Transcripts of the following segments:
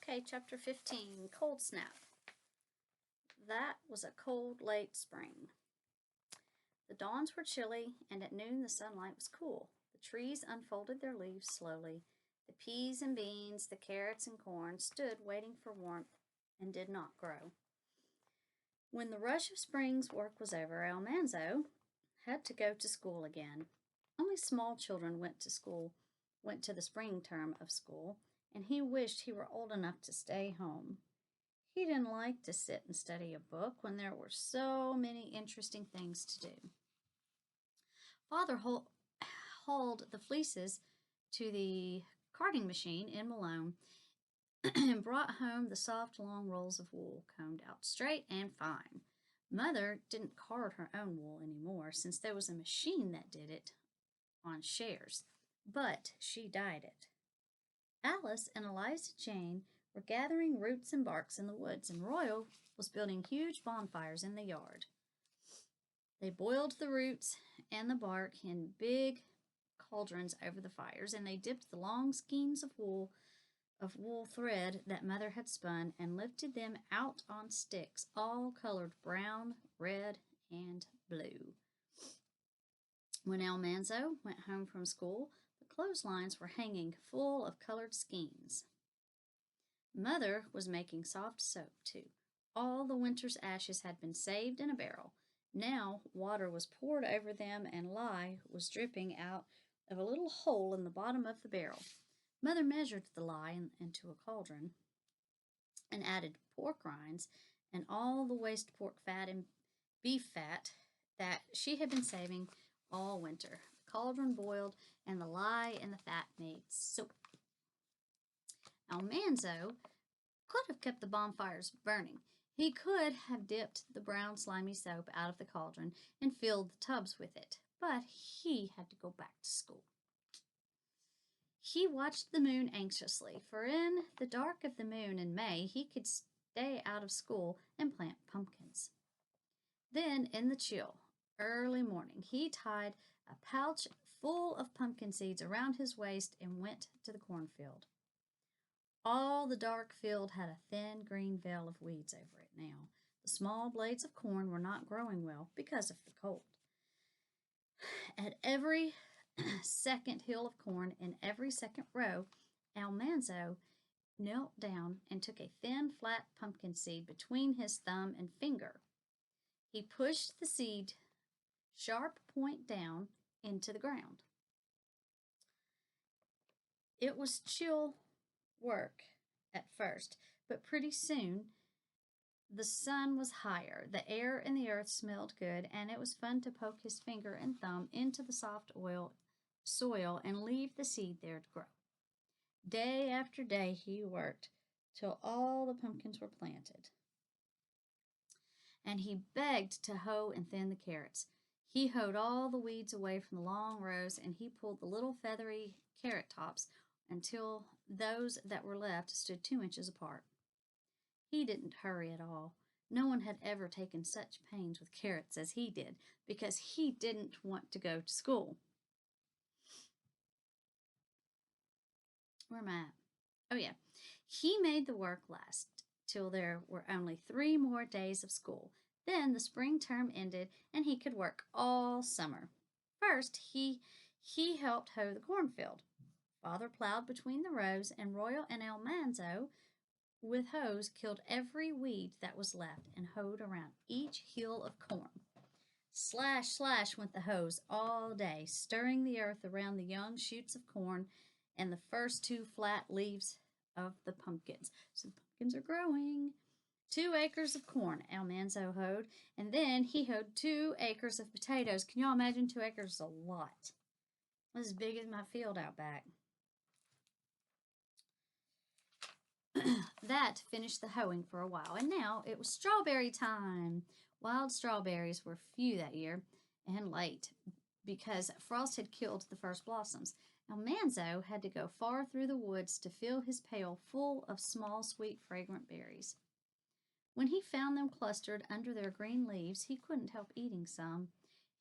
Okay, chapter 15, Cold Snap. That was a cold, late spring. The dawns were chilly, and at noon the sunlight was cool. The trees unfolded their leaves slowly. The peas and beans, the carrots and corn stood waiting for warmth and did not grow. When the rush of spring's work was over, Almanzo had to go to school again. Only small children went to the spring term of school, and he wished he were old enough to stay home. He didn't like to sit and study a book when there were so many interesting things to do. Father hauled the fleeces to the carding machine in Malone and brought home the soft, long rolls of wool, combed out straight and fine. Mother didn't card her own wool anymore since there was a machine that did it on shares, but she dyed it. Alice and Eliza Jane were gathering roots and barks in the woods, and Royal was building huge bonfires in the yard. They boiled the roots and the bark in big cauldrons over the fires, and they dipped the long skeins of wool thread that Mother had spun and lifted them out on sticks, all colored brown, red, and blue. When Almanzo went home from school, the clotheslines were hanging full of colored skeins. Mother was making soft soap, too. All the winter's ashes had been saved in a barrel. Now water was poured over them, and lye was dripping out of a little hole in the bottom of the barrel. Mother measured the lye into a cauldron and added pork rinds and all the waste pork fat and beef fat that she had been saving all winter. The cauldron boiled, and the lye and the fat made soap. Almanzo could have kept the bonfires burning. He could have dipped the brown slimy soap out of the cauldron and filled the tubs with it, but he had to go back to school. He watched the moon anxiously, for in the dark of the moon in May he could stay out of school and plant pumpkins. Then, in the chill, early morning, he tied a pouch full of pumpkin seeds around his waist and went to the cornfield. All the dark field had a thin green veil of weeds over it now. The small blades of corn were not growing well because of the cold. At every second hill of corn in every second row, Almanzo knelt down and took a thin, flat pumpkin seed between his thumb and finger. He pushed the seed sharp point down into the ground. It was chill work at first, but pretty soon the sun was higher, the air and the earth smelled good, and it was fun to poke his finger and thumb into the soft soil and leave the seed there to grow. Day after day he worked till all the pumpkins were planted, and he begged to hoe and thin the carrots. He hoed all the weeds away from the long rows, and he pulled the little feathery carrot tops until those that were left stood 2 inches apart. He didn't hurry at all. No one had ever taken such pains with carrots as he did, because he didn't want to go to school. Where am I at? Oh, yeah. He made the work last till there were only 3 more days of school. Then the spring term ended, and he could work all summer. First, he helped hoe the cornfield. Father plowed between the rows, and Royal and Almanzo with hoes killed every weed that was left and hoed around each hill of corn. Slash, slash went the hoes all day, stirring the earth around the young shoots of corn and the first 2 flat leaves of the pumpkins. So the pumpkins are growing. 2 acres of corn Almanzo hoed, and then he hoed 2 acres of potatoes. Can y'all imagine 2 acres is a lot? As big as my field out back. That finished the hoeing for a while, and now it was strawberry time. Wild strawberries were few that year and late because frost had killed the first blossoms. Almanzo had to go far through the woods to fill his pail full of small, sweet, fragrant berries. When he found them clustered under their green leaves, he couldn't help eating some.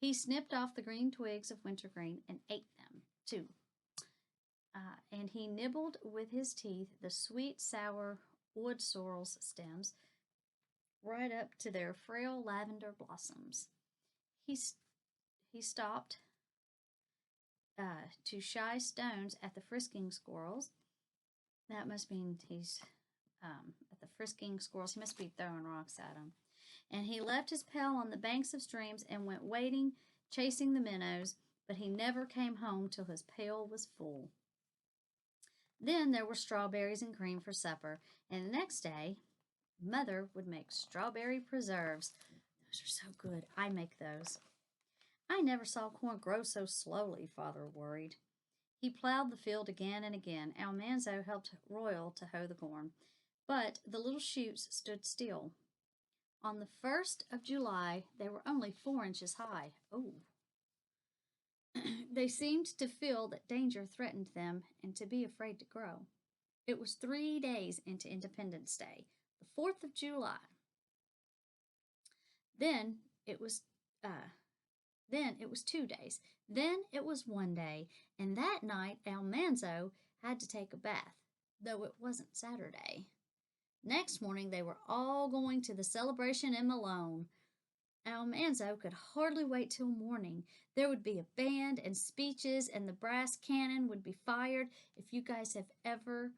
He snipped off the green twigs of wintergreen and ate them, too. And he nibbled with his teeth the sweet, sour wood sorrel's stems right up to their frail lavender blossoms. He, he stopped to shy stones at the frisking squirrels. That must mean he's at the frisking squirrels. He must be throwing rocks at them. And he left his pail on the banks of streams and went wading, chasing the minnows, but he never came home till his pail was full. Then there were strawberries and cream for supper, and the next day, Mother would make strawberry preserves. Those are so good. I make those. I never saw corn grow so slowly, Father worried. He plowed the field again and again. Almanzo helped Royal to hoe the corn, but the little shoots stood still. On the 1st of July, they were only 4 inches high. Oh. They seemed to feel that danger threatened them and to be afraid to grow. It was 3 days into Independence Day, the 4th of July. Then it was uh, Then it was 2 days. Then it was 1 day. And that night, Almanzo had to take a bath, though it wasn't Saturday. Next morning, they were all going to the celebration in Malone. Almanzo could hardly wait till morning. There would be a band and speeches, and the brass cannon would be fired. If you guys have ever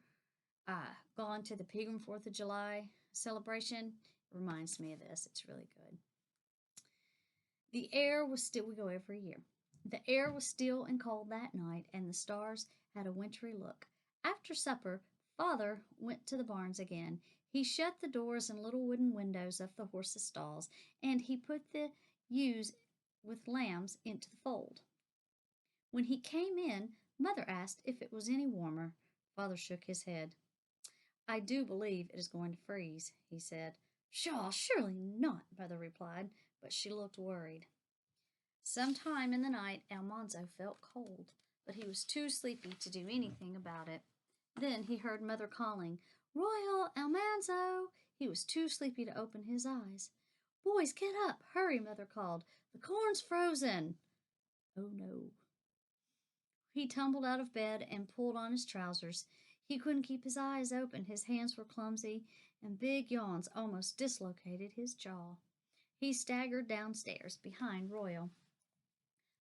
gone to the Pilgrim 4th of July celebration, it reminds me of this. It's really good. The air was still, we go every year. The air was still and cold that night, and the stars had a wintry look. After supper, Father went to the barns again. He shut the doors and little wooden windows of the horses' stalls, and he put the ewes with lambs into the fold. When he came in, Mother asked if it was any warmer. Father shook his head. I do believe it is going to freeze, he said. Pshaw, surely not, Mother replied, but she looked worried. Sometime in the night, Almanzo felt cold, but he was too sleepy to do anything about it. Then he heard Mother calling, Royal, Almanzo! He was too sleepy to open his eyes. Boys, get up! Hurry, Mother called. The corn's frozen! Oh, no. He tumbled out of bed and pulled on his trousers. He couldn't keep his eyes open. His hands were clumsy, and big yawns almost dislocated his jaw. He staggered downstairs behind Royal.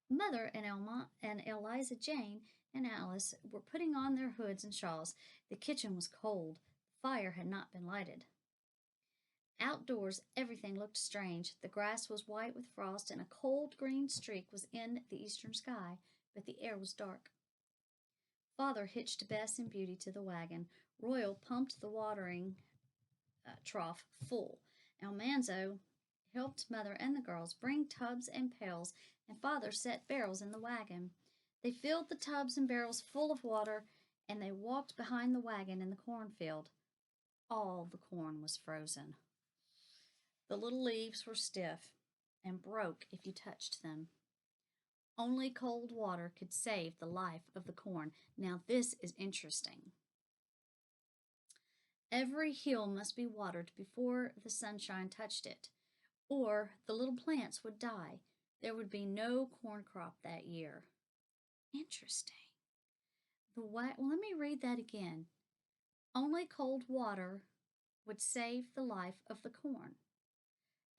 Mother and Eliza Jane and Alice were putting on their hoods and shawls. The kitchen was cold. The fire had not been lighted. Outdoors, everything looked strange. The grass was white with frost, and a cold green streak was in the eastern sky, but the air was dark. Father hitched Bess and Beauty to the wagon. Royal pumped the watering trough full. Almanzo helped Mother and the girls bring tubs and pails, and Father set barrels in the wagon. They filled the tubs and barrels full of water, and they walked behind the wagon in the cornfield. All the corn was frozen. The little leaves were stiff and broke if you touched them. Only cold water could save the life of the corn. Now this is interesting. Every hill must be watered before the sunshine touched it, or the little plants would die. There would be no corn crop that year. Interesting. Well, let me read that again. Only cold water would save the life of the corn.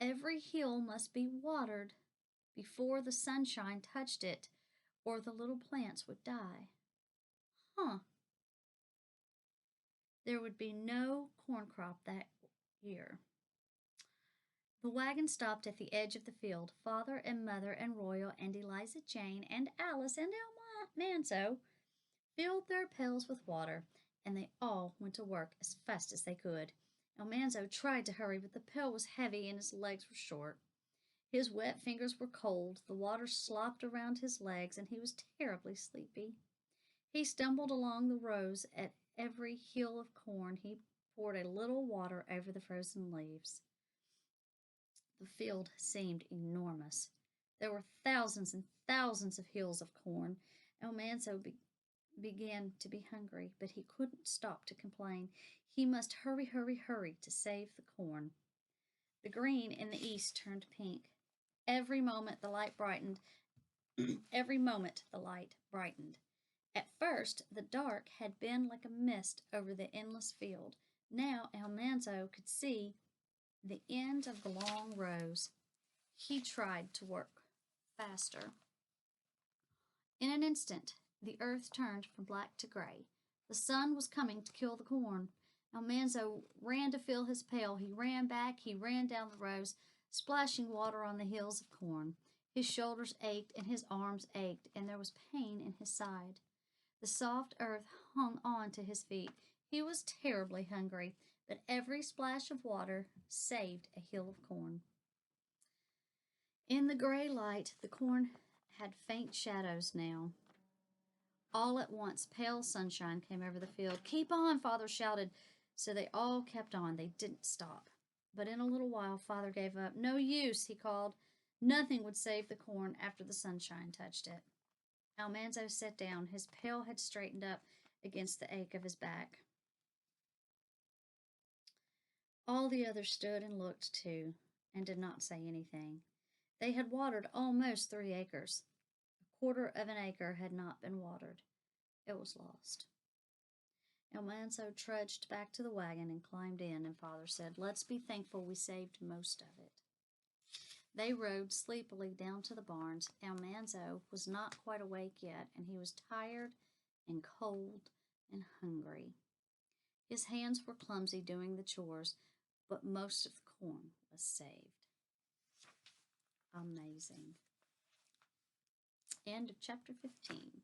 Every hill must be watered before the sunshine touched it, or the little plants would die. Huh. There would be no corn crop that year. The wagon stopped at the edge of the field. Father and Mother and Royal and Eliza Jane and Alice and Almanzo filled their pails with water, and they all went to work as fast as they could. Almanzo tried to hurry, but the pail was heavy and his legs were short. His wet fingers were cold, the water slopped around his legs, and he was terribly sleepy. He stumbled along the rows. At every hill of corn, he poured a little water over the frozen leaves. The field seemed enormous. There were thousands and thousands of hills of corn. Almanzo began to be hungry, but he couldn't stop to complain. He must hurry, hurry, hurry to save the corn. The green in the east turned pink. Every moment the light brightened. Every moment the light brightened. At first, the dark had been like a mist over the endless field. Now Almanzo could see the end of the long rows. He tried to work faster. In an instant, the earth turned from black to gray. The sun was coming to kill the corn. Almanzo ran to fill his pail. He ran back, he ran down the rows, splashing water on the hills of corn. His shoulders ached and his arms ached, and there was pain in his side. The soft earth hung on to his feet. He was terribly hungry, but every splash of water saved a hill of corn. In the gray light, the corn had faint shadows now. All at once, pale sunshine came over the field. Keep on, Father shouted. So they all kept on. They didn't stop. But in a little while, Father gave up. No use, he called. Nothing would save the corn after the sunshine touched it. Almanzo sat down. His pail had straightened up against the ache of his back. All the others stood and looked too, and did not say anything. They had watered almost 3 acres. A quarter of an acre had not been watered. It was lost. Almanzo trudged back to the wagon and climbed in, and Father said, Let's be thankful we saved most of it. They rode sleepily down to the barns. Almanzo was not quite awake yet, and he was tired and cold and hungry. His hands were clumsy doing the chores, but most of the corn was saved. Amazing. End of chapter 15.